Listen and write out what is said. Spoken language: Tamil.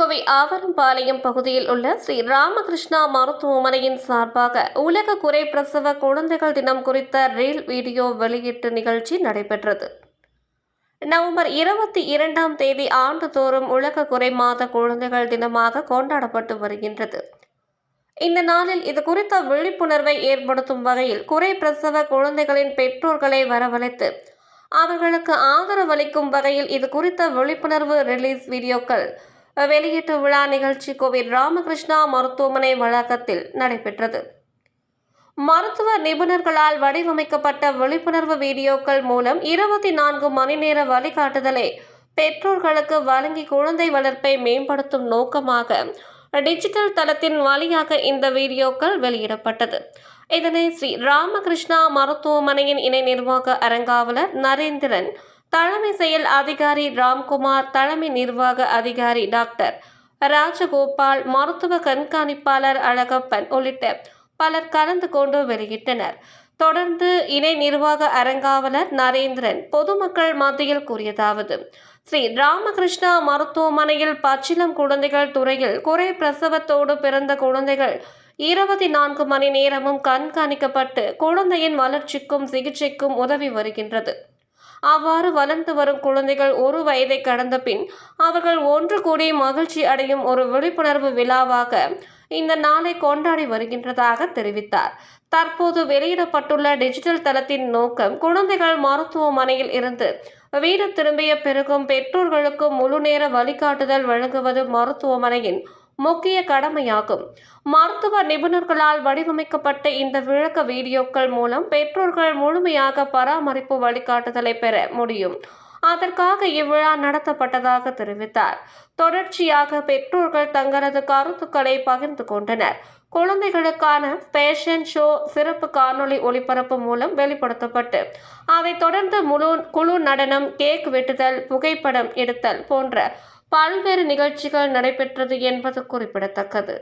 கோவை ஆவரம்பாளையம் பகுதியில் உள்ள ஸ்ரீ ராமகிருஷ்ணா மருத்துவமனையின் சார்பாக உலக குறை பிரசவ குழந்தைகள் தினம் குறித்த ரீல் வீடியோ வெளியீட்டு நிகழ்ச்சி நடைபெற்றது. நவம்பர் 22ஆம் தேதி ஆண்டுதோறும் உலக குறை மாத குழந்தைகள் தினமாக கொண்டாடப்பட்டு வருகின்றது. இந்த நாளில் இது குறித்த விழிப்புணர்வை ஏற்படுத்தும் வகையில் குறை பிரசவ குழந்தைகளின் பெற்றோர்களை வரவழைத்து அவர்களுக்கு ஆதரவளிக்கும் வகையில் இது குறித்த விழிப்புணர்வு ரிலீஸ் வீடியோக்கள் வெளியீட்டு விழா நிகழ்ச்சி கோவை ராமகிருஷ்ணா மருத்துவமனை வளாகத்தில் நடைபெற்றது. மருத்துவ நிபுணர்களால் வடிவமைக்கப்பட்ட விழிப்புணர்வு வீடியோக்கள் மூலம் 24 மணி நேர வழிகாட்டுதலை பெற்றோர்களுக்கு வழங்கி குழந்தை வளர்ப்பை மேம்படுத்தும் நோக்கமாக டிஜிட்டல் தளத்தின் வழியாக இந்த வீடியோக்கள் வெளியிடப்பட்டது. இதனை ஸ்ரீ ராமகிருஷ்ணா மருத்துவமனையின் இணை நிர்வாக அரங்காவலர் நரேந்திரன், தலைமை செயல் அதிகாரி ராம்குமார், தலைமை நிர்வாக அதிகாரி டாக்டர் ராஜகோபால், மருத்துவ கண்காணிப்பாளர் அழகப்பன் உள்ளிட்ட பலர் கலந்து கொண்டு வெளியிட்டனர். தொடர்ந்து இணை நிர்வாக அரங்காவலர் நரேந்திரன் பொதுமக்கள் மத்தியில் கூறியதாவது: ஸ்ரீ ராமகிருஷ்ணா மருத்துவமனையில் பச்சிளம் குழந்தைகள் துறையில் குறை பிரசவத்தோடு பிறந்த குழந்தைகள் 24 மணி நேரமும் கண்காணிக்கப்பட்டு குழந்தையின் வளர்ச்சிக்கும் சிகிச்சைக்கும் உதவி வருகின்றது. அவ்வாறு வளர்ந்து வரும் குழந்தைகள் 1 வயதை கடந்த பின் அவர்கள் ஒன்று கூடி மகிழ்ச்சி அடையும் ஒரு விழிப்புணர்வு விழாவாக இந்த நாளை கொண்டாடி வருகின்றதாக தெரிவித்தார். தற்போது வெளியிடப்பட்டுள்ள டிஜிட்டல் தளத்தின் நோக்கம் குழந்தைகள் மருத்துவமனையில் இருந்து வீடு திரும்பிய பிறகும் பெற்றோர்களுக்கு முழுநேர வழிகாட்டுதல் வழங்குவது மருத்துவமனையின் முக்கிய கடமையாகும். மருத்துவ நிபுணர்களால் வடிவமைக்கப்பட்ட இந்த விளக்க வீடியோக்கள் மூலம் பெற்றோர்கள் முழுமையாக பராமரிப்பு வழிகாட்டுதலை பெற முடியும். அதற்காக இவ்விழா நடத்தப்பட்டதாக தெரிவித்தார். தொடர்ச்சியாக பெற்றோர்கள் தங்களது கருத்துக்களை பகிர்ந்து கொண்டனர். குழந்தைகளுக்கான ஃபேஷன் ஷோ சிறப்பு காணொளி ஒளிபரப்பு மூலம் வெளிப்படுத்தப்பட்டு அதைத் தொடர்ந்து குழு நடனம், கேக் வெட்டுதல், புகைப்படம் எடுத்தல் போன்ற பல்வேறு நிகழ்ச்சிகள் நடைபெற்றது என்பது குறிப்பிடத்தக்கது.